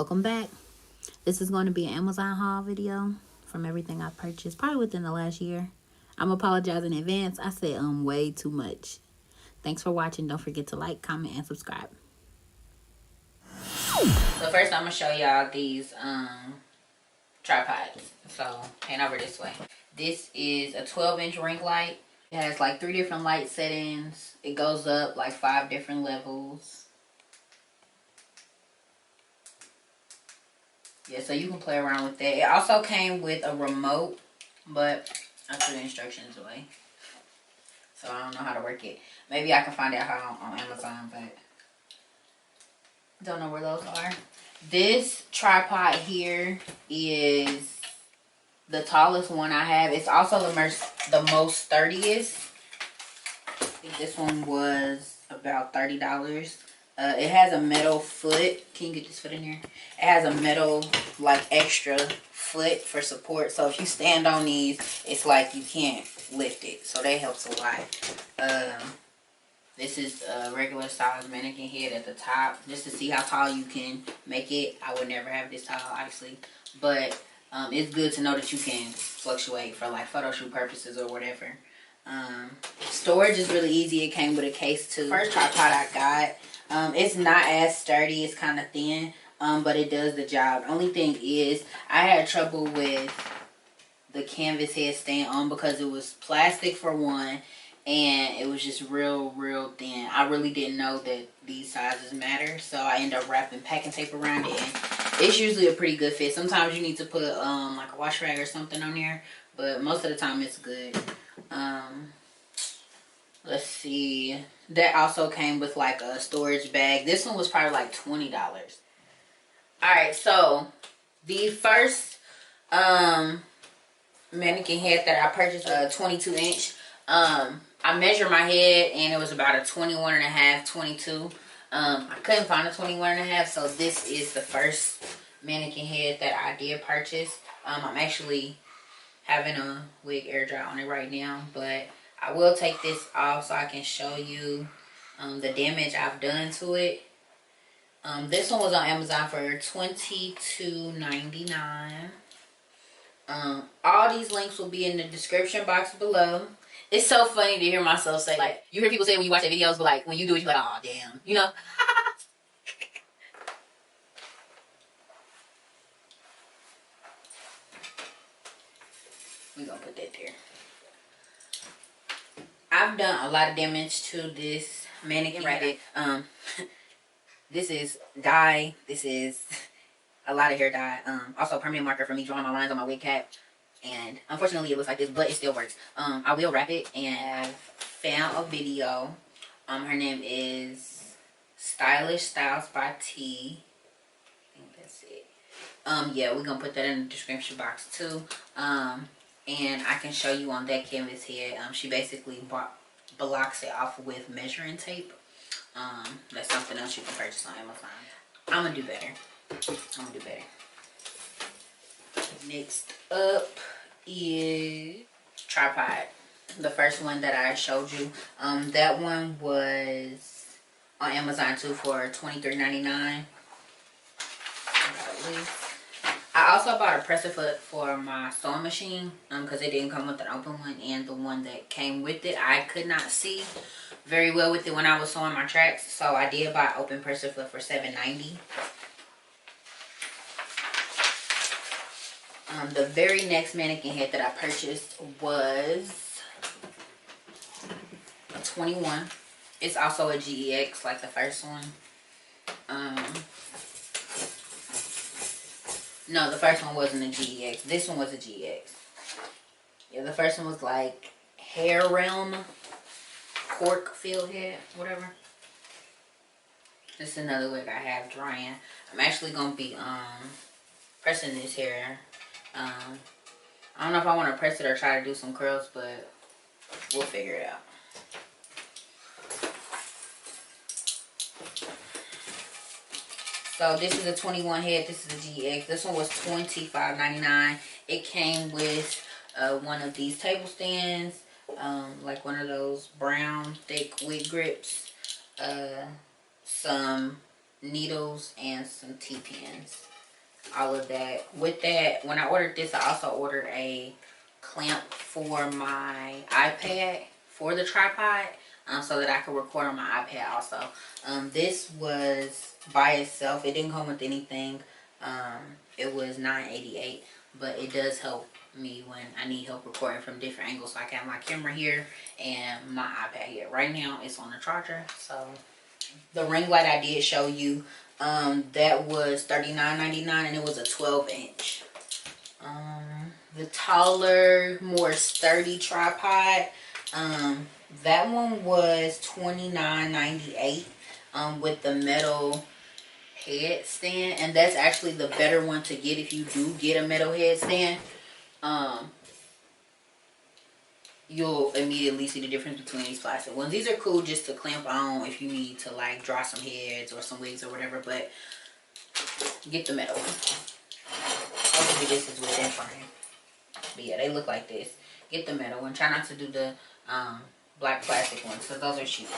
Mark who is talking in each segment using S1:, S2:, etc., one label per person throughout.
S1: Welcome back. This is going to be an Amazon haul video from everything I purchased probably within the last year. I'm apologizing in advance. I said way too much. Thanks for watching. Don't forget to like, comment, and subscribe. So first I'm gonna show y'all these tripods. So hand over this way. This is a 12-inch ring light. It has like 3 different light settings. It goes up like 5 different levels. Yeah, so you can play around with that. It also came with a remote, but I threw the instructions away. So I don't know how to work it. Maybe I can find out how on Amazon, but don't know where those are. This tripod here is the tallest one I have. It's also the most sturdiest. I think this one was about $30. It has a metal foot. Can you get this foot in here? It has a metal, like, extra foot for support. So if you stand on these, it's like you can't lift it. So that helps a lot. This is a regular size mannequin head at the top. Just to see how tall you can make it. I would never have this tall, obviously. But it's good to know that you can fluctuate for, like, photo shoot purposes or whatever. Storage is really easy. It came with a case too. First tripod I got. It's not as sturdy. It's kind of thin, but it does the job. Only thing is, I had trouble with the canvas head staying on because it was plastic for one, and it was just real thin. I really didn't know that these sizes matter, so I ended up wrapping packing tape around it, and it's usually a pretty good fit. Sometimes you need to put like a wash rag or something on there, but most of the time it's good. Let's see. That also came with like a storage bag. This one was probably like $20. Alright, so the first mannequin head that I purchased, a 22-inch. I measured my head and it was about a 21 and a half, 22. I couldn't find a 21 and a half, so this is the first mannequin head that I did purchase. I'm actually having a wig air dry on it right now, but I will take this off so I can show you the damage I've done to it. This one was on Amazon for $22.99. All these links will be in the description box below. It's so funny to hear myself say, like, you hear people say when you watch their videos, but like when you do it, you're like, oh damn, you know. We're gonna put that there. I've done a lot of damage to this mannequin right here. This is dye. This is a lot of hair dye. Also permanent marker for me drawing my lines on my wig cap. And unfortunately it looks like this, but it still works. I will wrap it, and I've found a video. Her name is Stylish Styles by T. I think that's it. Yeah, we're gonna put that in the description box too. And I can show you on that canvas head. She basically blocks it off with measuring tape. That's something else you can purchase on Amazon. I'm gonna do better. Next up is tripod. The first one that I showed you. That one was on Amazon too for $23.99. I also bought a presser foot for my sewing machine because it didn't come with an open one, and the one that came with it I could not see very well with it when I was sewing my tracks, so I did buy open presser foot for $7.90. The very next mannequin head that I purchased was a 21. It's also a GEX like the first one. No, the first one wasn't a GEX. This one was a GEX. Yeah, the first one was like Hair Realm cork field head, whatever. This is another wig I have drying. I'm actually gonna be pressing this hair. I don't know if I want to press it or try to do some curls, but we'll figure it out. So this is a 21 head. This is a GX. This one was $25.99. It came with one of these table stands, like one of those brown thick wig grips, some needles, and some T-pins. all of that. With that, when I ordered this, I also ordered a clamp for my iPad for the tripod, so that I could record on my iPad also. This was by itself. It didn't come with anything. It was $9.88, but it does help me when I need help recording from different angles. So I can have my camera here and my iPad here. Right now it's on the charger. So the ring light I did show you, that was $39.99, and it was a 12-inch. The taller, more sturdy tripod, that one was $29.98, with the metal headstand, and that's actually the better one to get if you do get a metal headstand. You'll immediately see the difference between these plastic ones. These are cool just to clamp on if you need to like draw some heads or some wigs or whatever, but get the metal one. Hopefully this is within frame. But yeah, they look like this. Get the metal one. Try not to do the black plastic ones because those are cheap.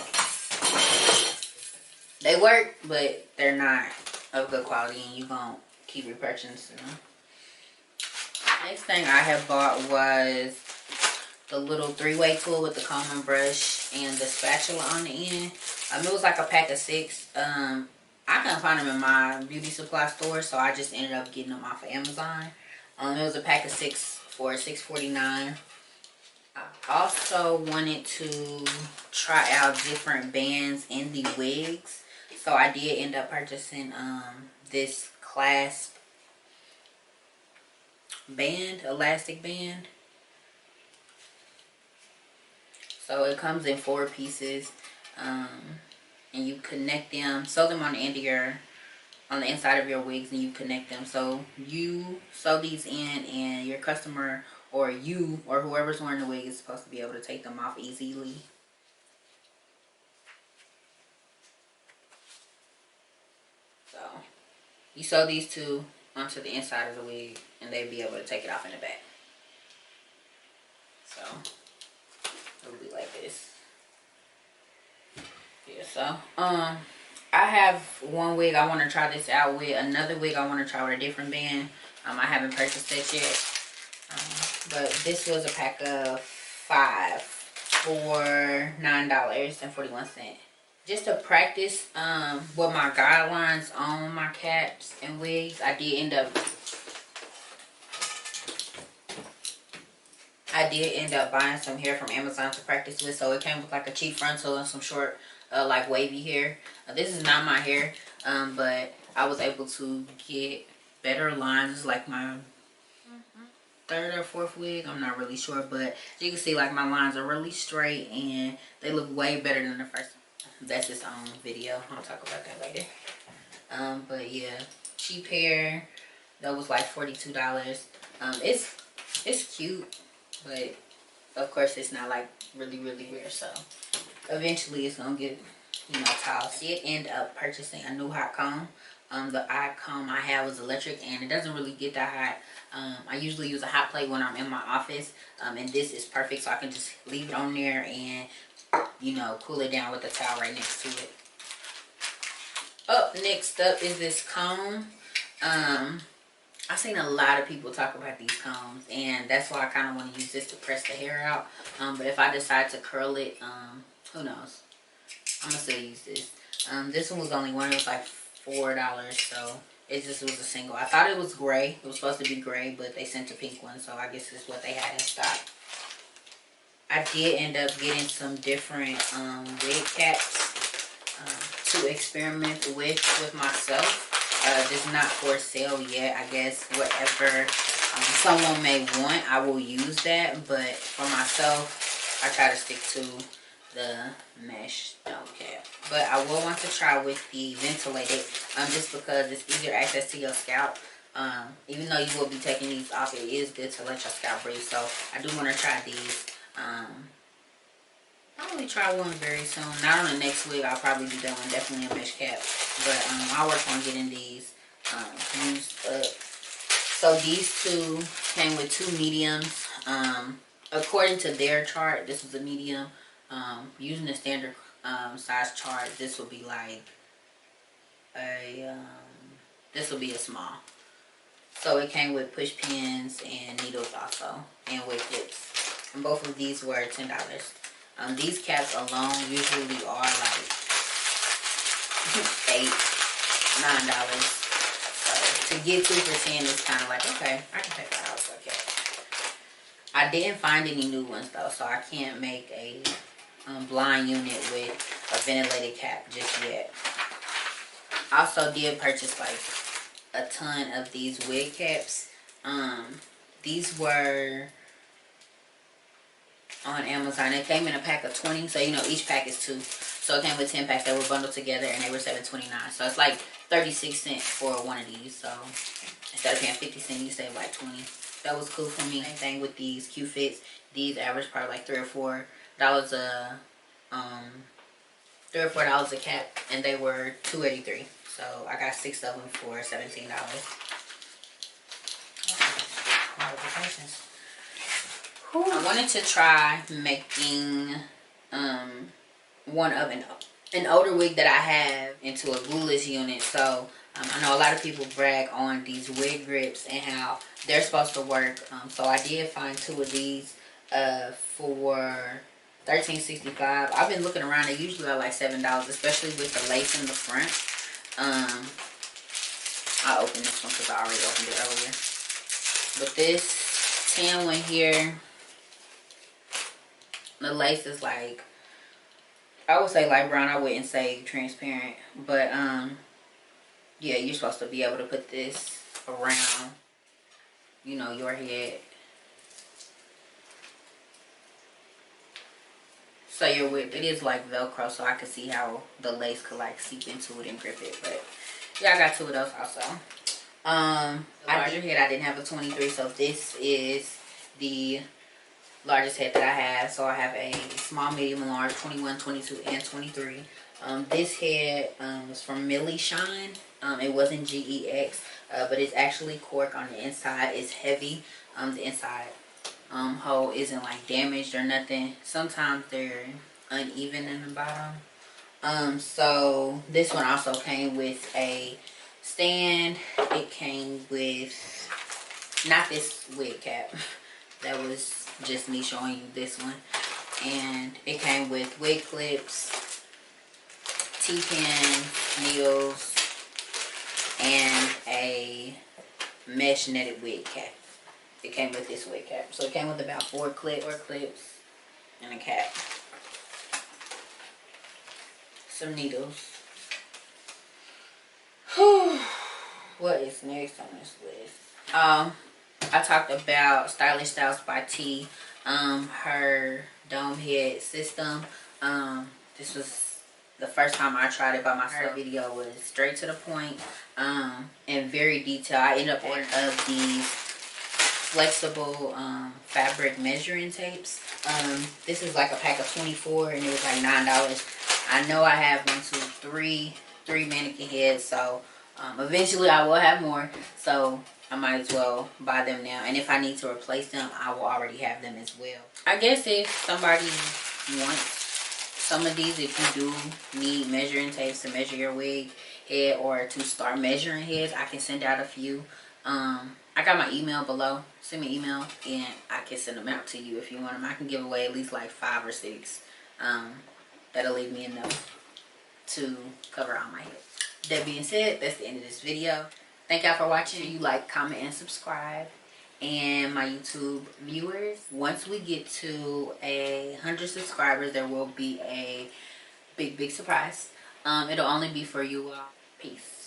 S1: They work, but they're not of good quality, and you gonna keep repurchasing them. Next thing I have bought was the little 3-way tool with the comb and brush and the spatula on the end. It was like a pack of 6. I couldn't find them in my beauty supply store, so I just ended up getting them off of Amazon. It was a pack of 6 for $6.49. I also wanted to try out different bands in the wigs, so I did end up purchasing this clasp band, elastic band. So it comes in 4 pieces, and you connect them, sew them on the end of on the inside of your wigs, and you connect them. So you sew these in, and your customer or you or whoever's wearing the wig is supposed to be able to take them off easily. So you sew these 2 onto the inside of the wig, and they'll be able to take it off in the back. So it'll be like this. Yeah, so I have one wig I want to try this out with. Another wig I want to try with a different band. I haven't purchased it yet. But this was a pack of 5 for $9.41. Just to practice with my guidelines on my caps and wigs, I did end up buying some hair from Amazon to practice with. So it came with like a cheap frontal and some short like wavy hair. This is not my hair, but I was able to get better lines. It's like my 3rd or 4th wig, I'm not really sure, but you can see like my lines are really straight and they look way better than the first one. That's its own video. I'll talk about that later. But yeah, cheap hair. That was like $42. It's cute, but of course it's not like really rare. So eventually it's gonna get, you know, tall. I did end up purchasing a new hot comb. The eye comb I have was electric, and it doesn't really get that hot. I usually use a hot plate when I'm in my office, and this is perfect, so I can just leave it on there and, you know, cool it down with the towel right next to it. Next up is this comb. I've seen a lot of people talk about these combs, and that's why I kind of want to use this to press the hair out. But if I decide to curl it, who knows? I'm gonna still use this. This one was only one. It was like $4, so it just was a single. I thought it was gray. It was supposed to be gray, but they sent a pink one, so I guess it's what they had in stock. I did end up getting some different wig caps to experiment with myself. This is not for sale yet. I guess whatever someone may want, I will use that. But for myself, I try to stick to the mesh dome cap. But I will want to try with the ventilated, just because it's easier access to your scalp. Even though you will be taking these off, it is good to let your scalp breathe. So I do want to try these. I'll probably try one very soon. Not on the next wig. I'll probably be done with definitely a mesh cap. But I'll work on getting these used up. So these 2 came with 2 mediums. According to their chart, this is a medium. Using the standard size chart, this will be like a this will be a small. So it came with push pins and needles also, and wig clips. And both of these were $10. These caps alone usually are like $8, $9. So to get 2 for 10 is kind of like, okay, I can pay $5 for a cap. I didn't find any new ones though, so I can't make a blind unit with a ventilated cap just yet. I also did purchase like a ton of these wig caps. These were on Amazon. It came in a pack of 20, so you know each pack is 2. So it came with 10 packs that were bundled together, and they were $7.29. So it's like 36 cents for one of these. So instead of paying 50 cents, you save like 20. That was cool for me. Same thing with these Q-Fits. These average probably like $3 or $4 a $3 or $4 a cap, and they were $2.83. So I got 6 of them for $17. I wanted to try making one of an older wig that I have into a glueless unit. So I know a lot of people brag on these wig grips and how they're supposed to work. So I did find 2 of these for $13.65. I've been looking around. They usually are like $7, especially with the lace in the front. I opened this one because I already opened it earlier. But this tan one here, the lace is like, I would say light brown. I wouldn't say transparent. But yeah, you're supposed to be able to put this around, you know, your head. So your whip, it is like Velcro, so I could see how the lace could like seep into it and grip it. But yeah, I got 2 of those also. The larger head, I didn't have a 23, so this is the largest head that I have. So I have a small, medium, and large, 21, 22, and 23. This head was from Millie Shine. It wasn't GEX, but it's actually cork on the inside. It's heavy. The inside hole isn't like damaged or nothing. Sometimes they're uneven in the bottom. So this one also came with a stand. It came with, not this wig cap, that was just me showing you this one. And it came with wig clips, T-pin, needles, and a mesh netted wig cap. It came with this wig cap. So it came with about 4 clips and a cap. Some needles. Whew. What is next on this list? I talked about Stylish Styles by T. Her dome head system. This was the first time I tried it by myself. Her video was straight to the point and very detailed. I ended up ordering of these flexible fabric measuring tapes. This is like a pack of 24 and it was like $9. I know I have 3 mannequin heads, so eventually I will have more, so I might as well buy them now. And if I need to replace them, I will already have them as well. I guess if somebody wants some of these, if you do need measuring tapes to measure your wig head or to start measuring heads, I can send out a few. I got my email below. Send me an email and I can send them out to you if you want them. I can give away at least like 5 or 6. That'll leave me enough to cover all my head. That being said, that's the end of this video. Thank y'all for watching. You like, comment, and subscribe. And my YouTube viewers, once we get to 100 subscribers, there will be a big surprise. It'll only be for you all. Peace.